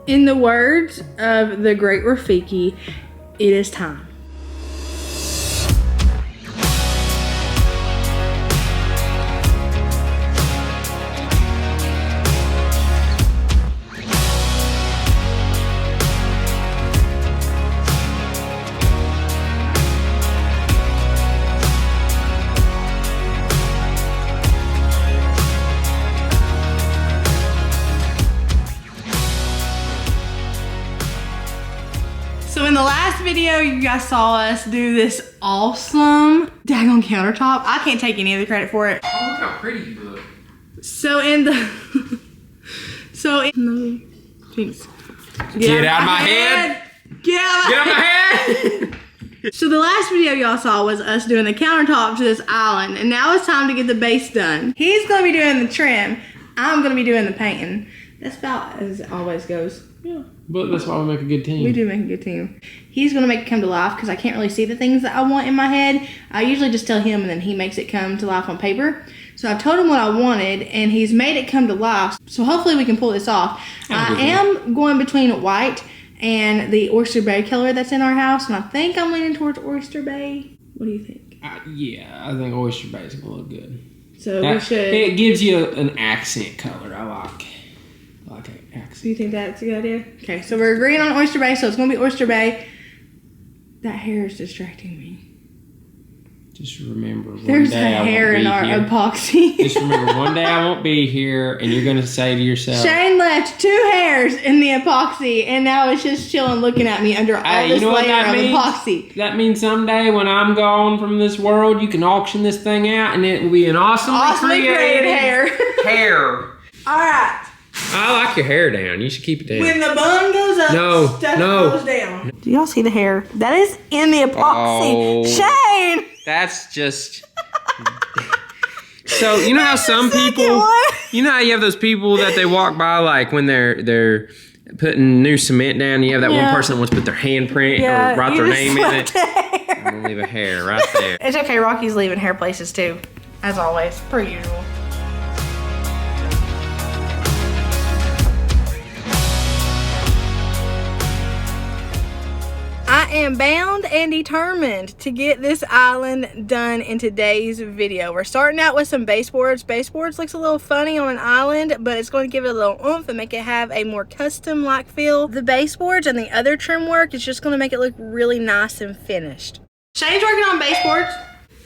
In the words of the great Rafiki, it is time. So in the last video, you guys saw us do this awesome daggone countertop. I can't take any of the credit for it. Oh, look how pretty you look. So in the, Jinx. Get out of my head. Get out of my head. So the last video y'all saw was us doing the countertop to this island, and now it's time to get the base done. He's gonna be doing the trim. I'm gonna be doing the painting. That's about as it always goes. Yeah, but that's why we make a good team. We do make a good team. He's gonna make it come to life because I can't really see the things that I want in my head. I usually just tell him and then he makes it come to life on paper. So I've told him what I wanted and he's made it come to life. So hopefully we can pull this off. I am going between white and the Oyster Bay color that's in our house, and I think I'm leaning towards Oyster Bay. What do you think? Yeah, I think Oyster Bay is gonna look good. So we should. It gives you an accent color. I like an accent. Do you think that's a good idea? Okay, so we're agreeing on Oyster Bay, so it's gonna be Oyster Bay. That hair is distracting me. Just remember, there's a hair in our epoxy. Just remember, one day I won't be here, and you're gonna say to yourself, Shane left 2 hairs in the epoxy, and now it's just chilling, looking at me under all this layer of epoxy. That means someday when I'm gone from this world, you can auction this thing out, and it will be an awesomely created hair. All right. I like your hair down. You should keep it down. When the bun goes up, stuff goes down. Do y'all see the hair? That is in the epoxy. Shane! That's just... So, you know how some people... You know how you have those people that they walk by, like, when they're putting new cement down, you have that one person that wants to put their handprint or write their name in it. I'm going to leave a hair right there. It's okay. Rocky's leaving hair places, too. As always. Per usual. I am bound and determined to get this island done in today's video. We're starting out with some baseboards. Baseboards looks a little funny on an island, but it's going to give it a little oomph and make it have a more custom-like feel. The baseboards and the other trim work is just going to make it look really nice and finished. Shane's working on baseboards.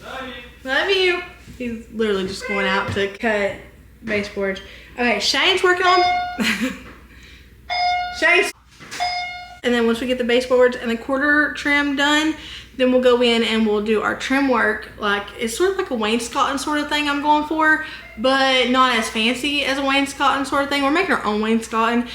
Love you. Love you. He's literally just going out to cut baseboards. Okay, Shane's working on... Shane's... And then once we get the baseboards and the quarter trim done, then we'll go in and we'll do our trim work. Like, it's sort of like a wainscoting sort of thing I'm going for, but not as fancy as a wainscoting sort of thing. We're making our own wainscoting.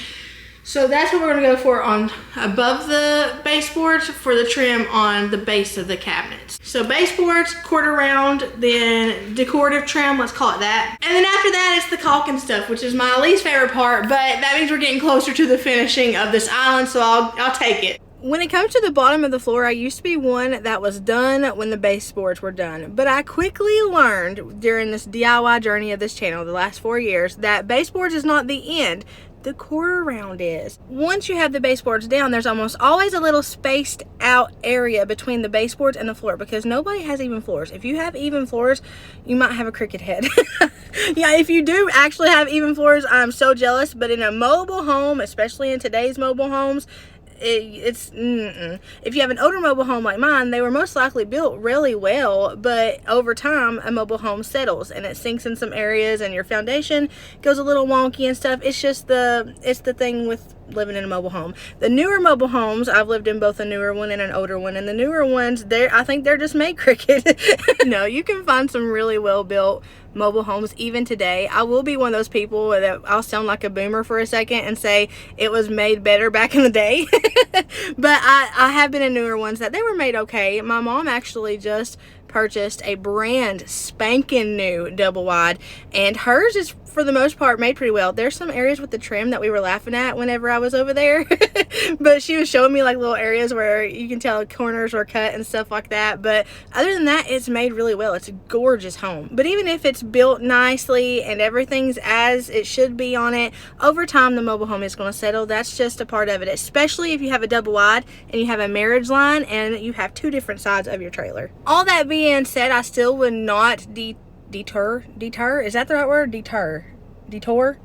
So that's what we're gonna go for on above the baseboards for the trim on the base of the cabinets. So baseboards, quarter round, then decorative trim, let's call it that. And then after that, it's the caulking stuff, which is my least favorite part, but that means we're getting closer to the finishing of this island, so I'll take it. When it comes to the bottom of the floor, I used to be one that was done when the baseboards were done. But I quickly learned during this DIY journey of this channel, the last 4 years, that baseboards is not the end. The quarter round is. Once you have the baseboards down, there's almost always a little spaced out area between the baseboards and the floor because nobody has even floors. If you have even floors, you might have a crooked head. Yeah, if you do actually have even floors, I'm so jealous. But in a mobile home, especially in today's mobile homes, if you have an older mobile home like mine, they were most likely built really well, but over time a mobile home settles and it sinks in some areas and your foundation goes a little wonky and stuff. It's just it's the thing with living in a mobile home. The newer mobile homes, I've lived in both a newer one and an older one, and the newer ones, I think they're just made crooked. No, you can find some really well built mobile homes even today. I will be one of those people that I'll sound like a boomer for a second and say it was made better back in the day. But I have been in newer ones that they were made okay. My mom actually just purchased a brand spanking new double wide, and hers is for the most part, made pretty well. There's some areas with the trim that we were laughing at whenever I was over there. But she was showing me like little areas where you can tell corners were cut and stuff like that. But other than that, it's made really well. It's a gorgeous home. But even if it's built nicely and everything's as it should be on it, over time the mobile home is going to settle. That's just a part of it, especially if you have a double wide and you have a marriage line and you have 2 different sides of your trailer. All that being said, I still would not deter, is that the right word? Detour?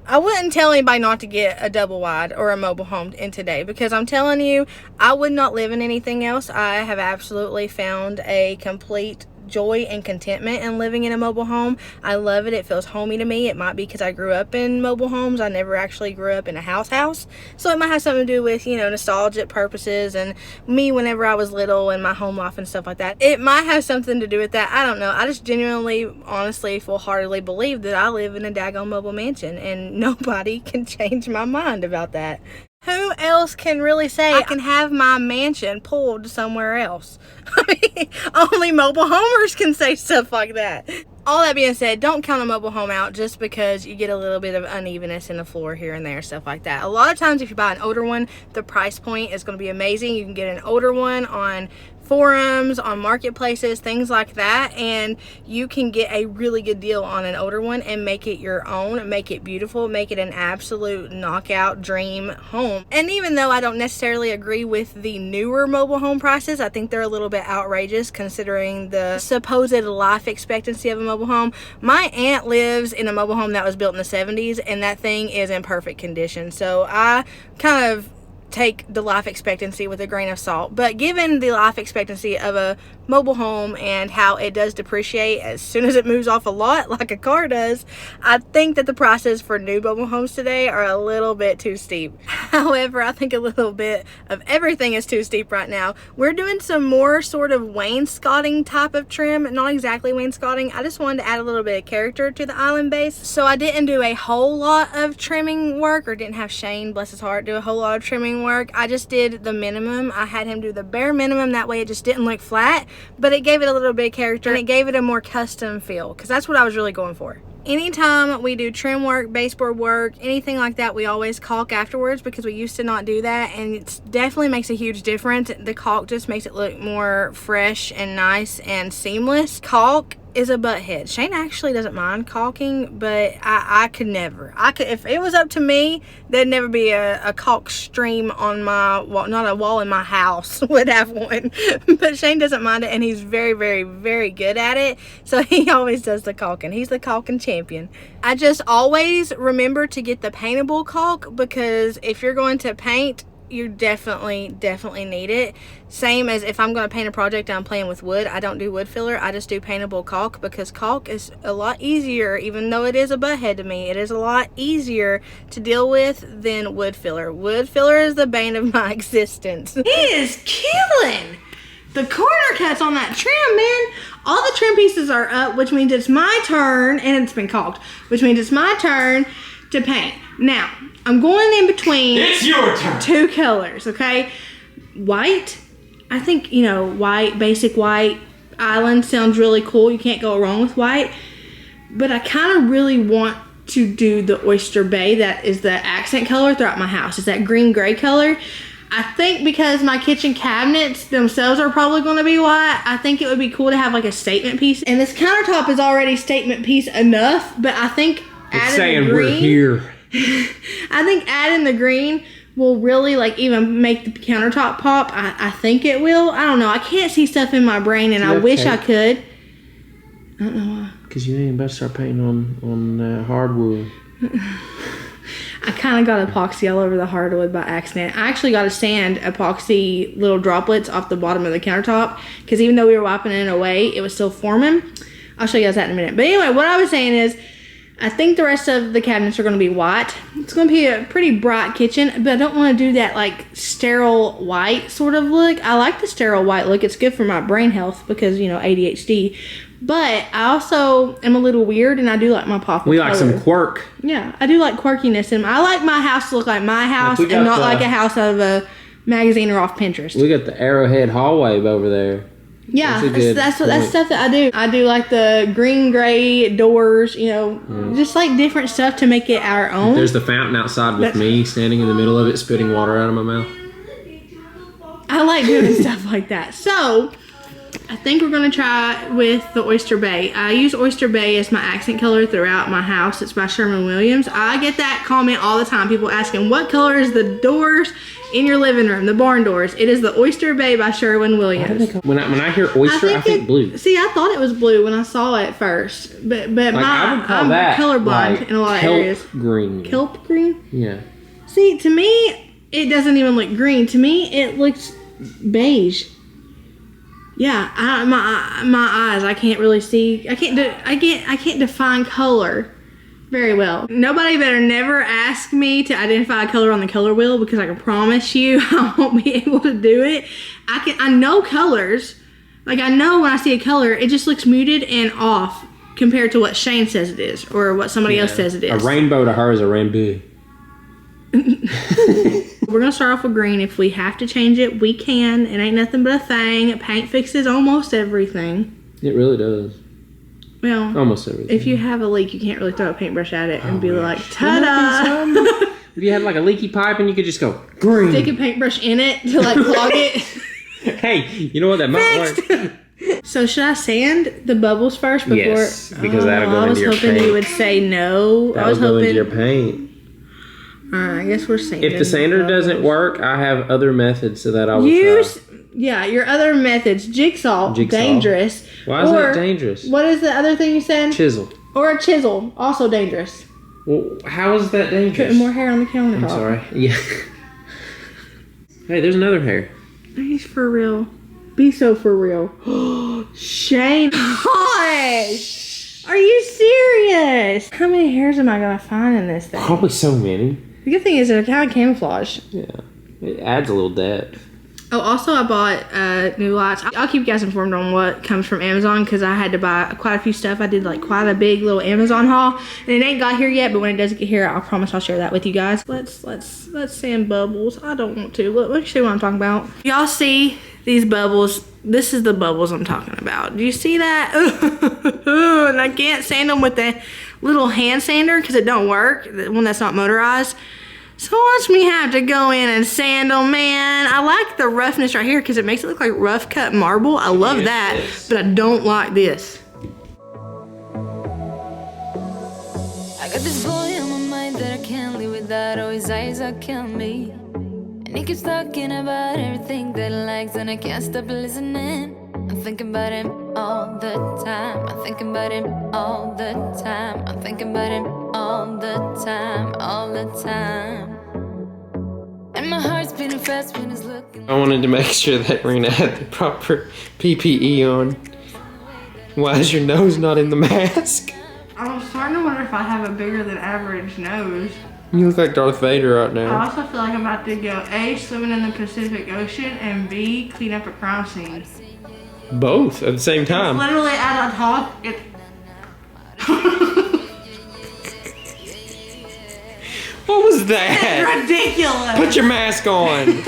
I wouldn't tell anybody not to get a double wide or a mobile home in today, because I'm telling you, I would not live in anything else. I have absolutely found a complete joy and contentment in living in a mobile home. I love it. It feels homey to me. It might be because I grew up in mobile homes. I never actually grew up in a house. So it might have something to do with, you know, nostalgic purposes and me whenever I was little and my home life and stuff like that. It might have something to do with that. I don't know. I just genuinely, honestly, full-heartedly believe that I live in a daggone mobile mansion and nobody can change my mind about that. Who else can really say I can have my mansion pulled somewhere else? I mean, only mobile homers can say stuff like that. All that being said, don't count a mobile home out just because you get a little bit of unevenness in the floor here and there, stuff like that. A lot of times if you buy an older one, the price point is going to be amazing. You can get an older one on forums, on marketplaces, things like that, and you can get a really good deal on an older one and make it your own, make it beautiful, make it an absolute knockout dream home. And even though I don't necessarily agree with the newer mobile home prices, I think they're a little bit outrageous considering the supposed life expectancy of a mobile home. My aunt lives in a mobile home that was built in the 70s, and that thing is in perfect condition. So I kind of take the life expectancy with a grain of salt, but given the life expectancy of a mobile home and how it does depreciate as soon as it moves off a lot like a car does, I think that the prices for new mobile homes today are a little bit too steep. However, I think a little bit of everything is too steep right now. We're doing some more sort of wainscoting type of trim, not exactly wainscoting. I just wanted to add a little bit of character to the island base, so I didn't do a whole lot of trimming work, or didn't have Shane, bless his heart, do a whole lot of trimming work. I just did the minimum. I had him do the bare minimum, that way it just didn't look flat, but it gave it a little bit of character and it gave it a more custom feel, because that's what I was really going for. Anytime we do trim work, baseboard work, anything like that, we always caulk afterwards, because we used to not do that, and it definitely makes a huge difference. The caulk just makes it look more fresh and nice and seamless. Caulk is a butt head. Shane actually doesn't mind caulking, but I could never. If it was up to me, there'd never be a caulk stream on my wall. Not a wall in my house would have one. But Shane doesn't mind it, and he's very, very, very good at it. So he always does the caulking. He's the caulking champion. I just always remember to get the paintable caulk, because if you're going to paint, you definitely need it. Same as if I'm going to paint a project and I'm playing with wood, I don't do wood filler, I just do paintable caulk, because caulk is a lot easier. Even though it is a butthead to me, it is a lot easier to deal with than wood filler. Wood filler is the bane of my existence. It is killing the corner cuts on that trim, man. All the trim pieces are up, which means it's my turn, and it's been caulked, which means it's my turn to paint. Now, I'm going in between. It's your turn. 2 colors, okay? White. I think, you know, white, basic white island sounds really cool. You can't go wrong with white. But I kind of really want to do the oyster bay. That is the accent color throughout my house. It's that green gray color. I think because my kitchen cabinets themselves are probably going to be white, I think it would be cool to have like a statement piece. And this countertop is already statement piece enough, but I think it's saying we're here. I think adding the green will really like even make the countertop pop. I think it will. I don't know. I can't see stuff in my brain, and I wish I could. I don't know why. Because you ain't about to start painting on hardwood. I kind of got epoxy all over the hardwood by accident. I actually got to sand epoxy little droplets off the bottom of the countertop, because even though we were wiping it away, it was still forming. I'll show you guys that in a minute. But anyway, what I was saying is, I think the rest of the cabinets are going to be white. It's going to be a pretty bright kitchen, but I don't want to do that like sterile white sort of look. I like the sterile white look. It's good for my brain health because, you know, ADHD. But I also am a little weird, and I do like my pop. We like some quirk. Yeah, I do like quirkiness, and I like my house to look like my house, and not like a house out of a magazine or off Pinterest. We got the Arrowhead hallway over there. Yeah, that's stuff that I do. I do like the green gray doors, you know, just like different stuff to make it our own. There's the fountain outside with me standing in the middle of it, spitting water out of my mouth. I like doing stuff like that. So I think we're going to try with the Oyster Bay. I use Oyster Bay as my accent color throughout my house. It's by Sherwin-Williams. I get that comment all the time. People asking, what color is the doors in your living room, the barn doors? It is the Oyster Bay by Sherwin-Williams. When I hear oyster, I think blue. See, I thought it was blue when I saw it first. But like, I'm colorblind like in a lot of areas. Green. Kelp green? Yeah. See, to me, it doesn't even look green. To me, it looks beige. Yeah, my eyes, I can't really see. I can't define color very well. Nobody better never ask me to identify a color on the color wheel, because I can promise you I won't be able to do it. I know colors. Like, I know when I see a color, it just looks muted and off compared to what Shane says it is, or what somebody else says it is. A rainbow to her is a rainbow. We're gonna start off with green. If we have to change it, we can. It ain't nothing but a thing. Paint fixes almost everything. It really does. Well, almost everything. If you have a leak, you can't really throw a paintbrush at it and be like, ta-da! If you had like a leaky pipe and you could just go green. Stick a paintbrush in it to like clog it. Hey, you know what? That might work. So should I sand the bubbles first before? Yes, because that'll go into your paint. I was hoping you would say no. That'll go into your paint. I guess we're sanding. If the sander doesn't work, I have other methods so that I will try. Yeah, your other methods. Jigsaw. Dangerous. Why is that dangerous? What is the other thing you said? Chisel. Or a chisel. Also dangerous. Well, how is that dangerous? Putting more hair on the countertop. I'm sorry. Yeah. Hey, there's another hair. He's for real. Be so for real. Shane. Hush! Are you serious? How many hairs am I going to find in this thing? Probably so many. The good thing is it's kind of camouflage. Yeah. It adds a little depth. Oh, also I bought new lights. I'll keep you guys informed on what comes from Amazon, because I had to buy quite a few stuff. I did like quite a big little Amazon haul, and it ain't got here yet, but when it does get here, I promise I'll share that with you guys. Let's sand bubbles. I don't want to. Let me show you what I'm talking about. Y'all see these bubbles? This is the bubbles I'm talking about. Do you see that? And I can't sand them with the little hand sander because it don't work, the one that's not motorized. So watch me have to go in and sand them, man. I like the roughness right here because it makes it look like rough cut marble. I love that, but I don't like this. I got this boy on my mind that I can't live without. Oh, his eyes are killing me. And he keeps talking about everything that he likes, and I can't stop listening. I'm thinking about him all the time. I'm thinking about him all the time. I'm thinking about him all the time, all the time. And my heart's beating fast when he's looking. I wanted to make sure that Rena had the proper PPE on. Why is your nose not in the mask? I was starting to wonder if I have a bigger than average nose. You look like Darth Vader right now. I also feel like I'm about to go A, swimming in the Pacific Ocean, and B, clean up a crime scene. Both at the same time. It's literally at a talk. What was that? It's ridiculous. Put your mask on.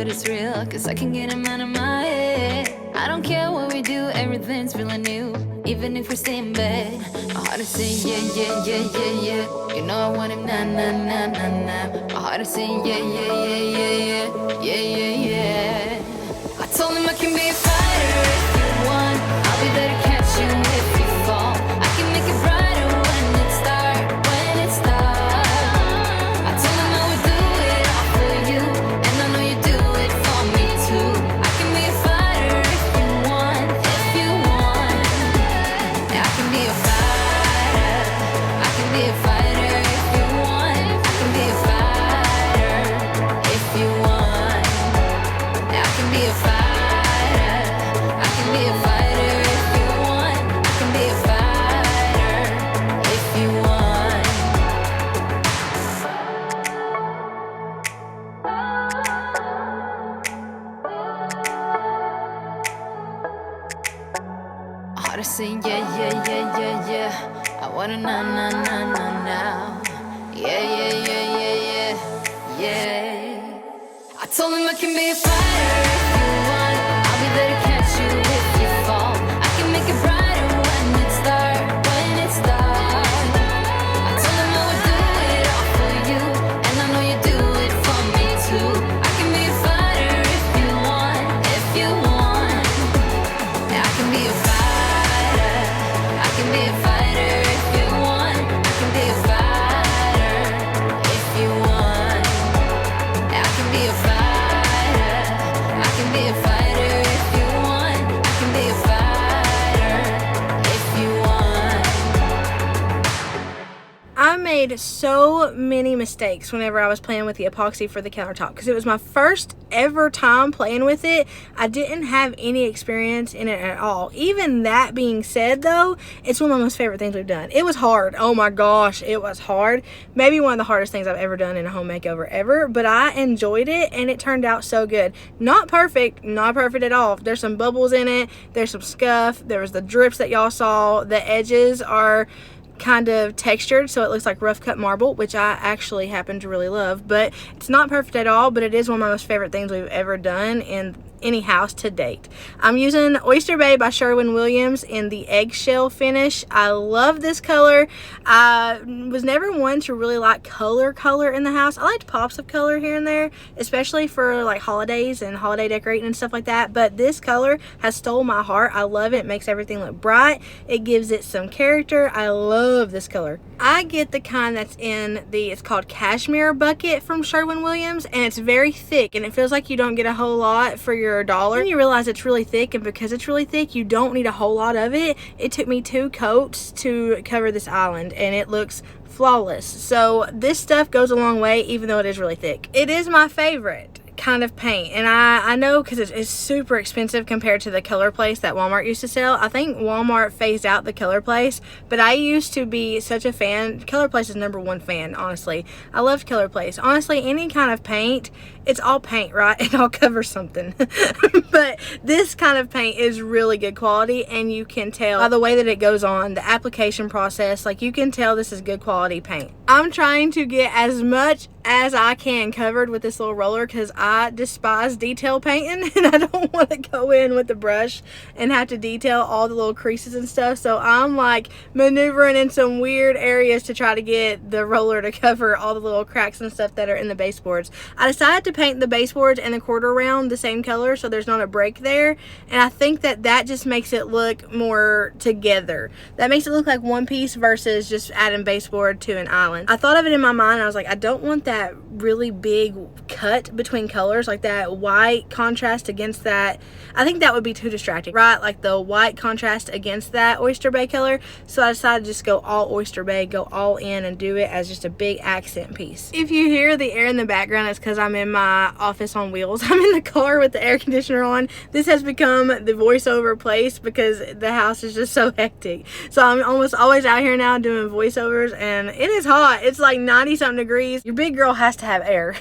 It's real, cause I can get him out of my head. I don't care what we do, everything's really new. Even if we stay in bed, my heart is saying yeah, yeah, yeah, yeah, yeah. You know I want him, nah, nah, nah, nah, nah. My heart is saying yeah, yeah, yeah, yeah, yeah, yeah, yeah, yeah. I told him I can be a fighter if you want. I'll be there to catch you if you fall. I can make it brighter when it's dark, when it's dark. I told him I would do it all for you, and I know you do. heart is saying yeah, yeah, yeah, yeah, yeah. I wanna now. Yeah. I told him I can be a fighter if you want. I'll be there to catch you if you fall. I can make it brighter when it's dark. I told him I would do it all for you, and I know you do it for me too. I can be a fighter if you want. Yeah, I can be a fighter. I can be a fighter if you want. I can be a fighter if you want. Yeah, I can be a fighter. I can be a fighter if you want. I can be a fighter if you want. I made so many mistakes whenever I was playing with the epoxy for the countertop because it was my first ever time playing with it. I didn't have any experience in it at all. Even that being said though, it's one of my most favorite things we've done. It was hard. Oh my gosh, it was hard. Maybe one of the hardest things I've ever done in a home makeover ever, but I enjoyed it and it turned out so good. Not perfect at all. There's some bubbles in it. There's some scuff. There was the drips that y'all saw. The edges are kind of textured so it looks like rough cut marble, which I actually happen to really love, but it's not perfect at all, but it is one of my most favorite things we've ever done in any house to date. I'm using Oyster Bay by Sherwin-Williams in the eggshell finish. I love this color. I was never one to really like color in the house. I liked pops of color here and there, especially for like holidays and holiday decorating and stuff like that, but this color has stole my heart. I love it. It makes everything look bright. It gives it some character. I love this color. I get the kind that's in it's called Cashmere Bucket from Sherwin-Williams, and it's very thick and it feels like you don't get a whole lot for your $1. And you realize it's really thick, and because it's really thick you don't need a whole lot of it. It took me 2 coats to cover this island and it looks flawless. So this stuff goes a long way even though it is really thick. It is my favorite kind of paint, and I know because it's super expensive compared to the Color Place that Walmart used to sell. I think Walmart phased out the Color Place, but I used to be such a fan. Color Place is #1 fan, honestly. I loved Color Place. Honestly, any kind of paint, it's all paint, right? It all covers something. But this kind of paint is really good quality, and you can tell by the way that it goes on, the application process, like you can tell this is good quality paint. I'm trying to get as much as I can covered with this little roller because I despise detail painting and I don't want to go in with the brush and have to detail all the little creases and stuff. So I'm like maneuvering in some weird areas to try to get the roller to cover all the little cracks and stuff that are in the baseboards. I decided to paint the baseboards and the quarter round the same color so there's not a break there, and I think that just makes it look more together. That makes it look like one piece versus just adding baseboard to an island. I thought of it in my mind and I was like, I don't want that really big cut between colors, like that white contrast against that. I think that would be too distracting, right? Like the white contrast against that Oyster Bay color. So I decided to just go all Oyster Bay, go all in and do it as just a big accent piece. If you hear the air in the background, it's because I'm in my office on wheels. I'm in the car with the air conditioner on. This has become the voiceover place because the house is just so hectic. So I'm almost always out here now doing voiceovers, and it is hot. It's like 90 something degrees. Your big girl has to have air,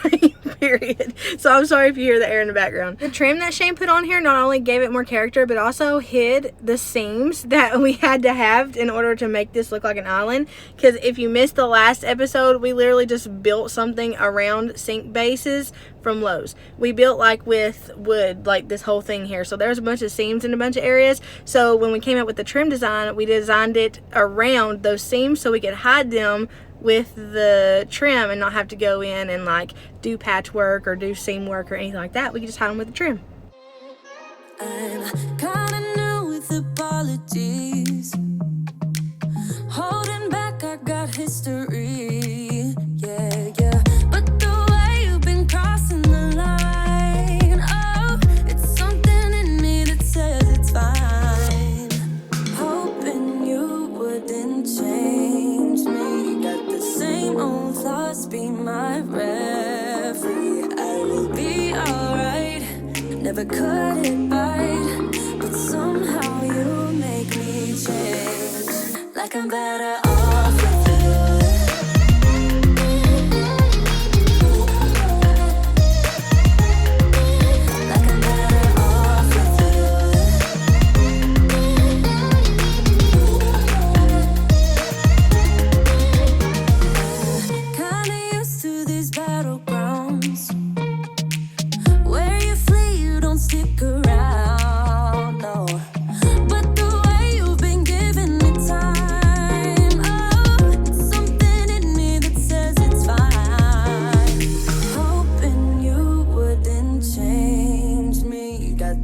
period. So I'm sorry if you hear the air in the background. The trim that Shane put on here not only gave it more character, but also hid the seams that we had to have in order to make this look like an island. Because if you missed the last episode, we literally just built something around sink bases from Lowe's. We built like with wood, like this whole thing here. So there's a bunch of seams in a bunch of areas. So when we came up with the trim design, we designed it around those seams so we could hide them with the trim and not have to go in and like do patchwork or do seam work or anything like that. We could just hide them with the trim. I'm kinda new with apologies. Holding back, I got history. Yeah. But the way you've been crossing the line, oh, it's something in me that says it's fine. Hoping you wouldn't change me. Got the same old thoughts, be my referee. I will be alright. Never cut it bite, but somehow you make me change. Like I'm better off with you. Like I'm better off with you.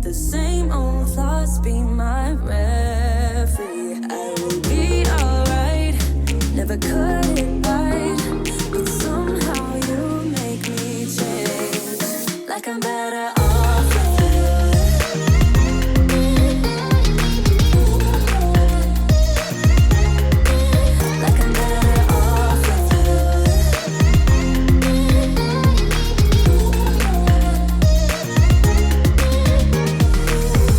the same old thoughts be my referee. I will be alright, never cut it right, but somehow you make me change. Like I'm better off with you. Like I'm better off with you.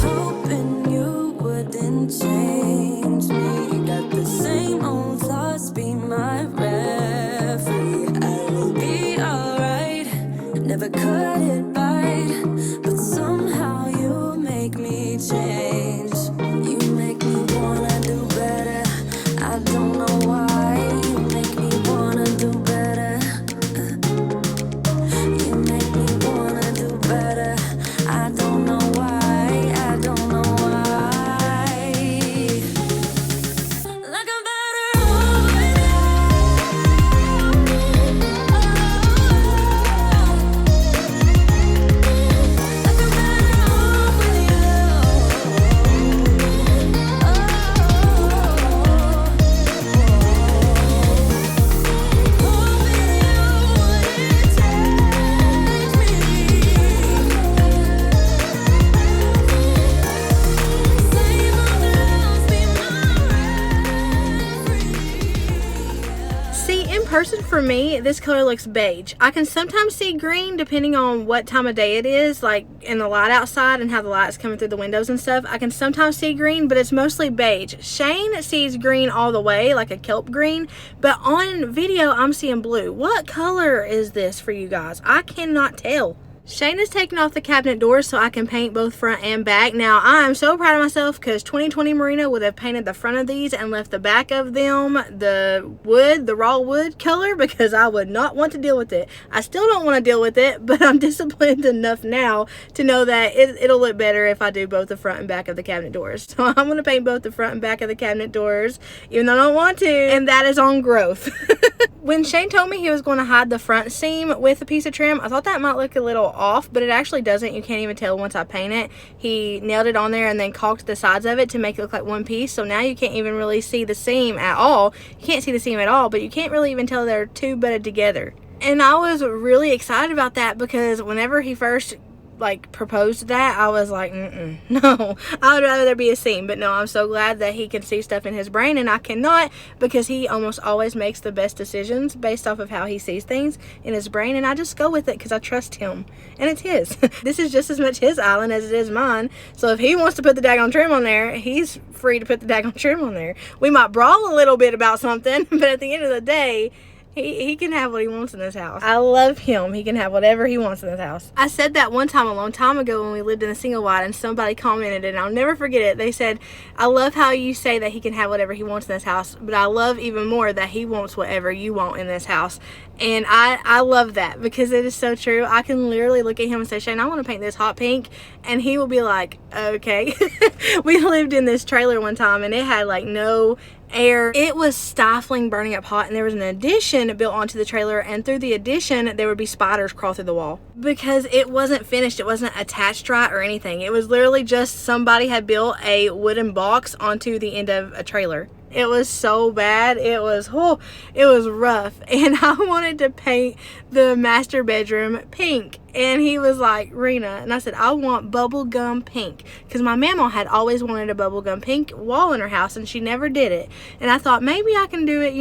Hoping you wouldn't change me. Got the same old thoughts be my referee. I will be alright, never cut it right, but somehow you make me change. You make me wanna do better. I don't know why. You make me wanna do better. You make me wanna do better. I don't know why. I don't know why. Like I'm better off with you. Like I'm better off with you. See, in person for me, this color looks beige. I can sometimes see green depending on what time of day it is, like in the light outside and how the light's coming through the windows and stuff. I can sometimes see green, but it's mostly beige. Shane sees green all the way, like a kelp green, but on video, I'm seeing blue. What color is this for you guys? I cannot tell. Shane has taken off the cabinet doors so I can paint both front and back. Now, I am so proud of myself because 2020 Merina would have painted the front of these and left the back of them the wood, the raw wood color, because I would not want to deal with it. I still don't want to deal with it, but I'm disciplined enough now to know that it'll look better if I do both the front and back of the cabinet doors. So I'm going to paint both the front and back of the cabinet doors, even though I don't want to, and that is on growth. When Shane told me he was going to hide the front seam with a piece of trim, I thought that might look a little off, but it actually doesn't. You can't even tell once I paint it. He nailed it on there and then caulked the sides of it to make it look like one piece, so now you can't even really see the seam at all. You can't see the seam at all, but you can't really even tell they're two butted together. And I was really excited about that because whenever he first proposed that, I was like, no, I would rather there be a seam. But no, I'm so glad that he can see stuff in his brain and I cannot, because he almost always makes the best decisions based off of how he sees things in his brain, and I just go with it because I trust him, and it's his. This is just as much his island as it is mine, so if he wants to put the daggone trim on there, he's free to put the daggone trim on there. We might brawl a little bit about something, but at the end of the day, he can have what he wants in this house. I love him. He can have whatever he wants in this house. I said that one time a long time ago when we lived in a single wide, and somebody commented, and I'll never forget it. They said, I love how you say that he can have whatever he wants in this house, but I love even more that he wants whatever you want in this house. And I love that because it is so true. I can literally look at him and say, Shane, I want to paint this hot pink, and he will be like, okay. We lived in this trailer one time and it had no air. It was stifling, burning up hot, and there was an addition built onto the trailer, and through the addition there would be spiders crawl through the wall because it wasn't finished. It wasn't attached right or anything. It was literally just somebody had built a wooden box onto the end of a trailer. It was so bad. It was rough, and I wanted to paint the master bedroom pink, and he was like, Rena, and I said, I want bubblegum pink, because my mama had always wanted a bubblegum pink wall in her house, and she never did it. And I thought maybe I can do it,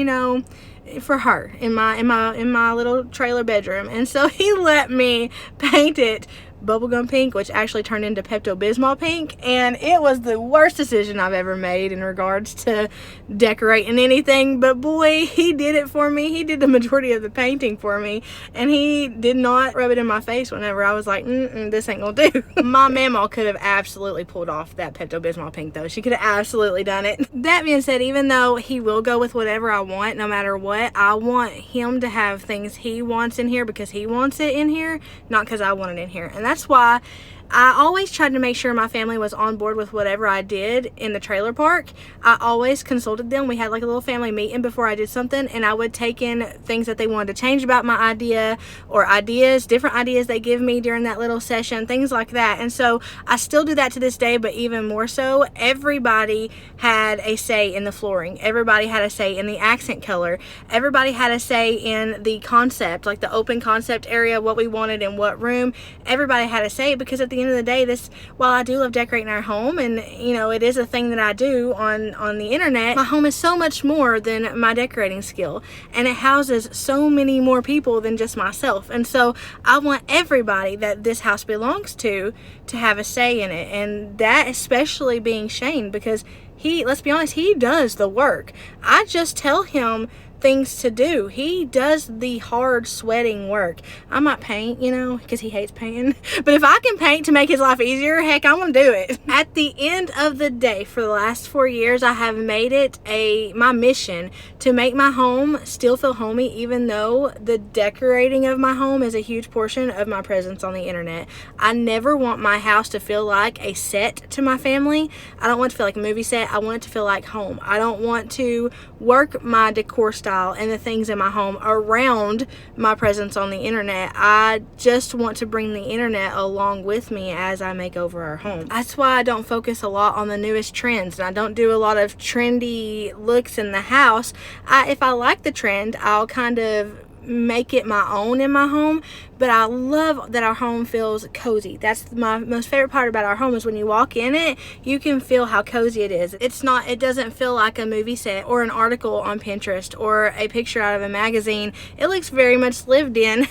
for her in my little trailer bedroom. And so he let me paint it bubblegum pink, which actually turned into Pepto-Bismol pink, and it was the worst decision I've ever made in regards to decorating anything. But boy, he did it for me. He did the majority of the painting for me, and he did not rub it in my face whenever I was like, this ain't gonna do. My mama could have absolutely pulled off that Pepto-Bismol pink though. She could have absolutely done it. That being said, even though he will go with whatever I want, no matter what, I want him to have things he wants in here because he wants it in here, not because I want it in here. And that's why I always tried to make sure my family was on board with whatever I did in the trailer park. I always consulted them. We had like a little family meeting before I did something, and I would take in things that they wanted to change about my idea, or different ideas they give me during that little session, things like that. And so I still do that to this day, but even more so, everybody had a say in the flooring. Everybody had a say in the accent color. Everybody had a say in the concept, like the open concept area, what we wanted in what room. Everybody had a say, because at the end of the day, while I do love decorating our home, and you know, it is a thing that I do on the internet, my home is so much more than my decorating skill, and it houses so many more people than just myself. And so I want everybody that this house belongs to have a say in it, and that especially being Shane, because let's be honest, he does the work. I just tell him things to do. He does the hard sweating work. I might paint, you know, because he hates painting, but if I can paint to make his life easier, heck, I'm gonna do it. At the end of the day, for the last 4 years, I have made it my mission to make my home still feel homey, even though the decorating of my home is a huge portion of my presence on the internet. I never want my house to feel like a set to my family. I don't want it to feel like a movie set. I want it to feel like home. I don't want to work my decor style and the things in my home around my presence on the internet. I just want to bring the internet along with me as I make over our home. That's why I don't focus a lot on the newest trends, and I don't do a lot of trendy looks in the house. If I like the trend, I'll kind of make it my own in my home, but I love that our home feels cozy. That's my most favorite part about our home, is when you walk in it, you can feel how cozy it is. It doesn't feel like a movie set or an article on Pinterest or a picture out of a magazine. It looks very much lived in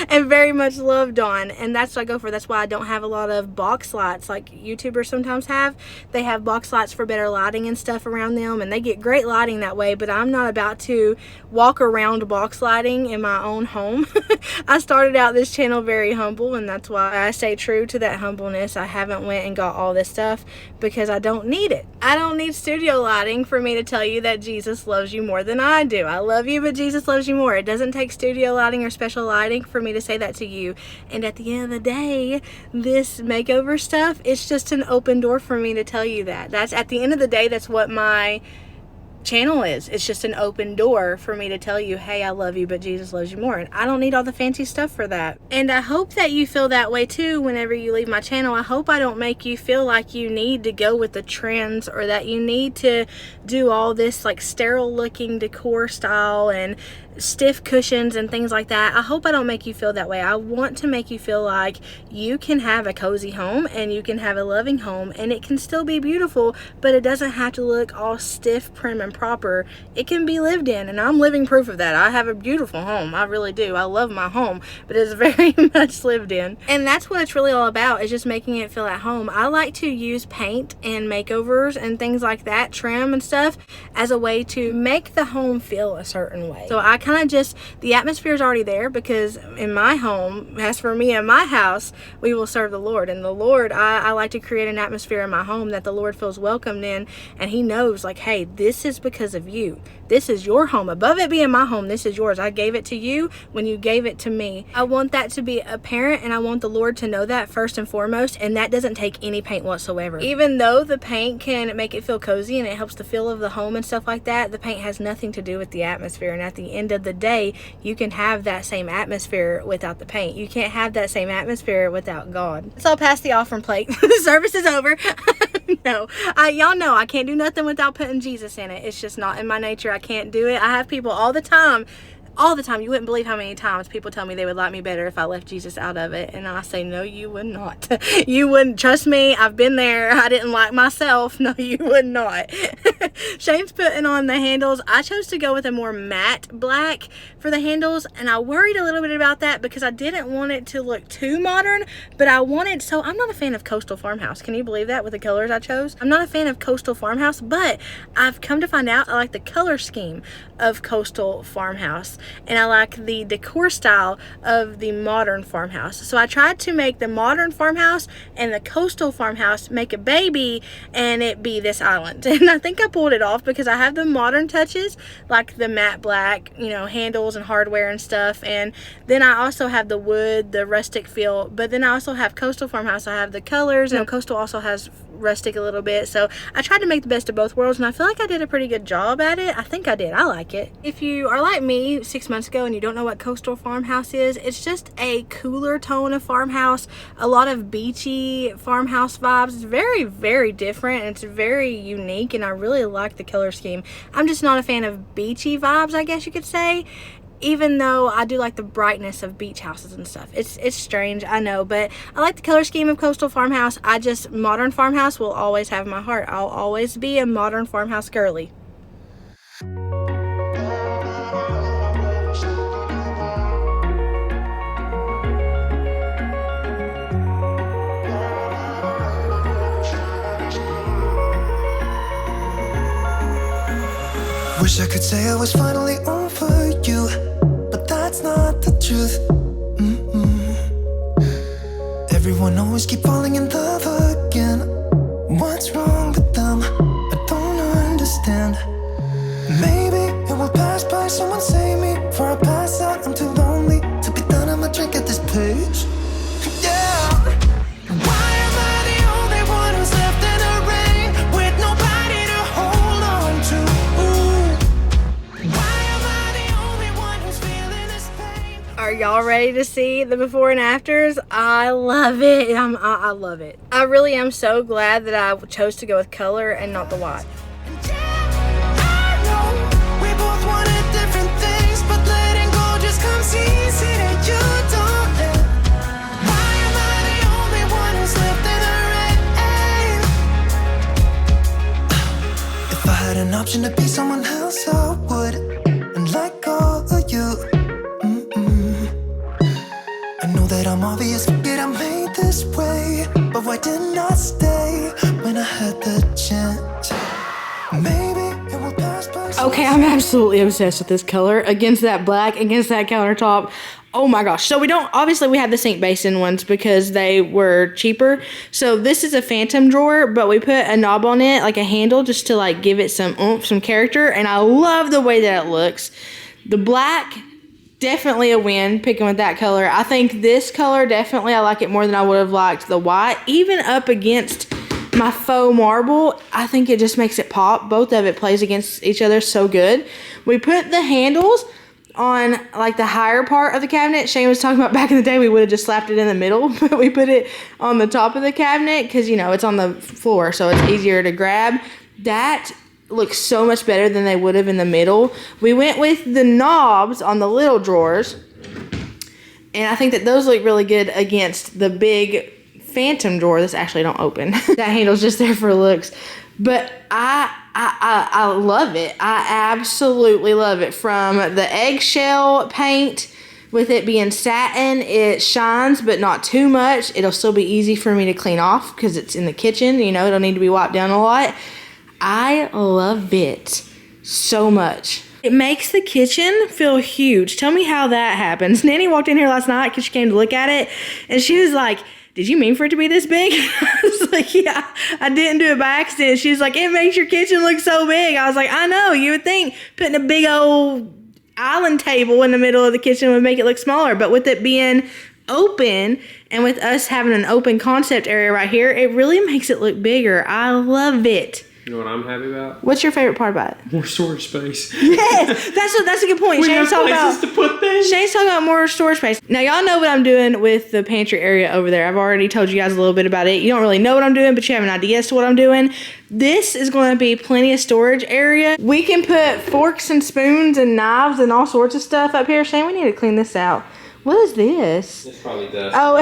and very much loved on, and that's what I go for. That's why I don't have a lot of box lights like YouTubers sometimes have. They have box lights for better lighting and stuff around them, and they get great lighting that way, but I'm not about to walk around box lighting in my own home. I started out this channel very humble, and that's why I stay true to that humbleness. I haven't went and got all this stuff because I don't need it. I don't need studio lighting for me to tell you that Jesus loves you more than I do. I love you, but Jesus loves you more. It doesn't take studio lighting or special lighting for me to say that to you. And at the end of the day, this makeover stuff, it's just an open door for me to tell you that. That's at the end of the day, that's what my channel is. It's just an open door for me to tell you, hey, I love you, but Jesus loves you more. And I don't need all the fancy stuff for that. And I hope that you feel that way too whenever you leave my channel. I hope I don't make you feel like you need to go with the trends, or that you need to do all this like sterile looking decor style and stiff cushions and things like that. I hope I don't make you feel that way. I want to make you feel like you can have a cozy home, and you can have a loving home, and it can still be beautiful, but it doesn't have to look all stiff, prim, and proper. It can be lived in, and I'm living proof of that. I have a beautiful home. I really do. I love my home, but it's very much lived in. And that's what it's really all about, is just making it feel at home. I like to use paint and makeovers and things like that, trim and stuff, as a way to make the home feel a certain way. So I kind of just, the atmosphere is already there, because in my home, as for me and my house, we will serve the Lord. And the Lord, I like to create an atmosphere in my home that the Lord feels welcomed in, and he knows like, hey, this is because of you. This is your home. Above it being my home, this is yours. I gave it to you when you gave it to me. I want that to be apparent, and I want the Lord to know that first and foremost, and that doesn't take any paint whatsoever. Even though the paint can make it feel cozy and it helps the feel of the home and stuff like that, the paint has nothing to do with the atmosphere. And at the end of the day, you can have that same atmosphere without the paint. You can't have that same atmosphere without God. So I'll pass the offering plate. The service is over. No, y'all know I can't do nothing without putting Jesus in it. It's just not in my nature. I can't do it. I have people all the time, you wouldn't believe how many times people tell me they would like me better if I left Jesus out of it, and I say, no, you would not. You wouldn't. Trust me, I've been there. I didn't like myself. No, you would not. Shane's putting on the handles. I chose to go with a more matte black for the handles, and I worried a little bit about that because I didn't want it to look too modern, but I'm not a fan of Coastal Farmhouse. Can you believe that, with the colors I chose? I'm not a fan of Coastal Farmhouse, but I've come to find out I like the color scheme of Coastal Farmhouse. and I like the decor style of the modern farmhouse. So I tried to make the modern farmhouse and the coastal farmhouse make a baby and it be this island. And I think I pulled it off because I have the modern touches, like the matte black, you know, handles and hardware and stuff. And then I also have the wood, the rustic feel. But then I also have coastal farmhouse. I have the colors, and coastal also has rustic a little bit. So I tried to make the best of both worlds, and I feel like I did a pretty good job at it. I think I did. I like it. If you are like me 6 months ago and you don't know what coastal farmhouse is, it's just a cooler tone of farmhouse, a lot of beachy farmhouse vibes. It's very, very different, and it's very unique, and I really like the color scheme. I'm just not a fan of beachy vibes, I guess you could say, even though I do like the brightness of beach houses and stuff. It's strange, I know, but I like the color scheme of coastal farmhouse. Modern farmhouse will always have my heart. I'll always be a modern farmhouse girly. Wish I could say I was finally over you, but that's not the truth. Everyone always keep falling in love again. What's wrong with them? I don't understand. Maybe it will pass by, someone save me. Before I pass out, I'm too lonely to be done. I'ma drink at this page. Yeah. Why am I the only one who's left in the rain with nobody to hold on to? Why am I the only one who's feeling this pain? Are y'all ready to see the before and afters? I love it. I love it. I really am so glad that I chose to go with color and not the white. An option to be someone else, I would, and like all of you. I know that I'm obvious, forget I made this way, but why didn't I stay when I had the chance? Maybe it will pass by. Okay, I'm absolutely obsessed with this color against that black, against that countertop. Oh my gosh. So we have the sink basin ones because they were cheaper. So this is a phantom drawer, but we put a knob on it, like a handle, just to like give it some oomph, some character. And I love the way that it looks. The black, definitely a win picking with that color. I think this color, definitely, I like it more than I would have liked the white. Even up against my faux marble, I think it just makes it pop. Both of it plays against each other so good. We put the handles on like the higher part of the cabinet. Shane was talking about back in the day we would have just slapped it in the middle, but we put it on the top of the cabinet because, you know, it's on the floor, so it's easier to grab. That looks so much better than they would have in the middle. We went with the knobs on the little drawers, and I think that those look really good against the big phantom drawer. This actually don't open. That handle's just there for looks. But I love it. I absolutely love it. From the eggshell paint, with it being satin, it shines, but not too much. It'll still be easy for me to clean off because it's in the kitchen. You know, it'll need to be wiped down a lot. I love it so much. It makes the kitchen feel huge. Tell me how that happens. Nanny walked in here last night because she came to look at it, and she was like, "Did you mean for it to be this big?" I was like, "Yeah, I didn't do it by accident." She was like, "It makes your kitchen look so big." I was like, "I know, you would think putting a big old island table in the middle of the kitchen would make it look smaller, but with it being open and with us having an open concept area right here, it really makes it look bigger." I love it. You know what I'm happy about? What's your favorite part about it? More storage space. Yes, that's a good point. Shane's talking about more storage space. Now, y'all know what I'm doing with the pantry area over there. I've already told you guys a little bit about it. You don't really know what I'm doing, but you have an idea as to what I'm doing. This is going to be plenty of storage area. We can put forks and spoons and knives and all sorts of stuff up here. Shane, we need to clean this out. What is this? It's probably dust. Oh,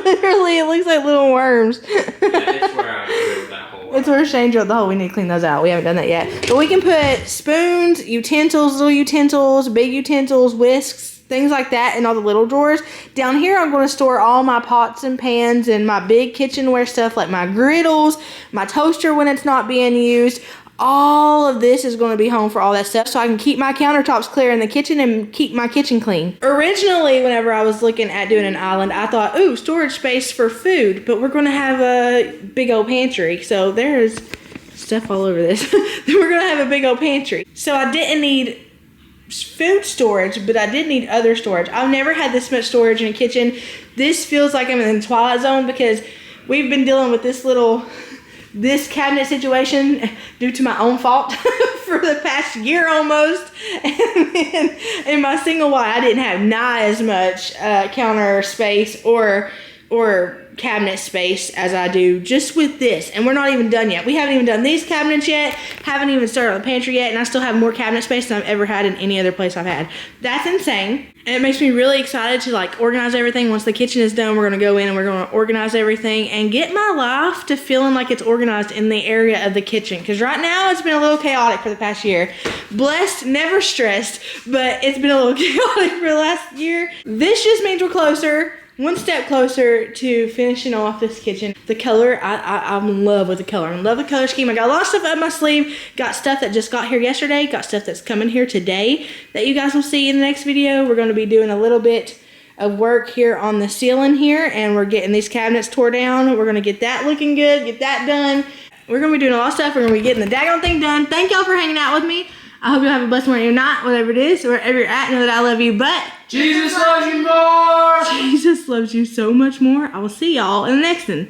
literally, it looks like little worms. Yeah, it's where I drilled that hole. It's where Shane drilled the hole. We need to clean those out. We haven't done that yet. But we can put spoons, utensils, little utensils, big utensils, whisks, things like that in all the little drawers. Down here, I'm going to store all my pots and pans and my big kitchenware stuff like my griddles, my toaster when it's not being used. all of this is going to be home for all that stuff, so I can keep my countertops clear in the kitchen and keep my kitchen clean. Originally, whenever I was looking at doing an island, I thought, ooh, storage space for food, but we're going to have a big old pantry. So there's stuff all over this. We're going to have a big old pantry. So I didn't need food storage, but I did need other storage. I've never had this much storage in a kitchen. This feels like I'm in the Twilight Zone because we've been dealing with this cabinet situation due to my own fault for the past year almost. And then in my single wide, I didn't have nigh as much counter space or cabinet space as I do just with this. And we're not even done yet. We haven't even done these cabinets yet, haven't even started on the pantry yet, and I still have more cabinet space than I've ever had in any other place I've had. That's insane. And it makes me really excited to like organize everything. Once the kitchen is done, we're gonna go in and we're gonna organize everything and get my life to feeling like it's organized in the area of the kitchen. Because right now it's been a little chaotic for the past year. Blessed, never stressed, but it's been a little chaotic for the last year. This just means we're closer. One step closer to finishing off this kitchen. The color, I'm in love with the color. I'm in love with the color scheme. I got a lot of stuff up my sleeve. Got stuff that just got here yesterday. Got stuff that's coming here today that you guys will see in the next video. We're going to be doing a little bit of work here on the ceiling here, and we're getting these cabinets tore down. We're going to get that looking good, get that done. We're going to be doing a lot of stuff. We're going to be getting the daggone thing done. Thank y'all for hanging out with me. I hope you have a blessed morning or not, whatever it is, wherever you're at. Know that I love you, but Jesus loves you more. Jesus loves you so much more. I will see y'all in the next one.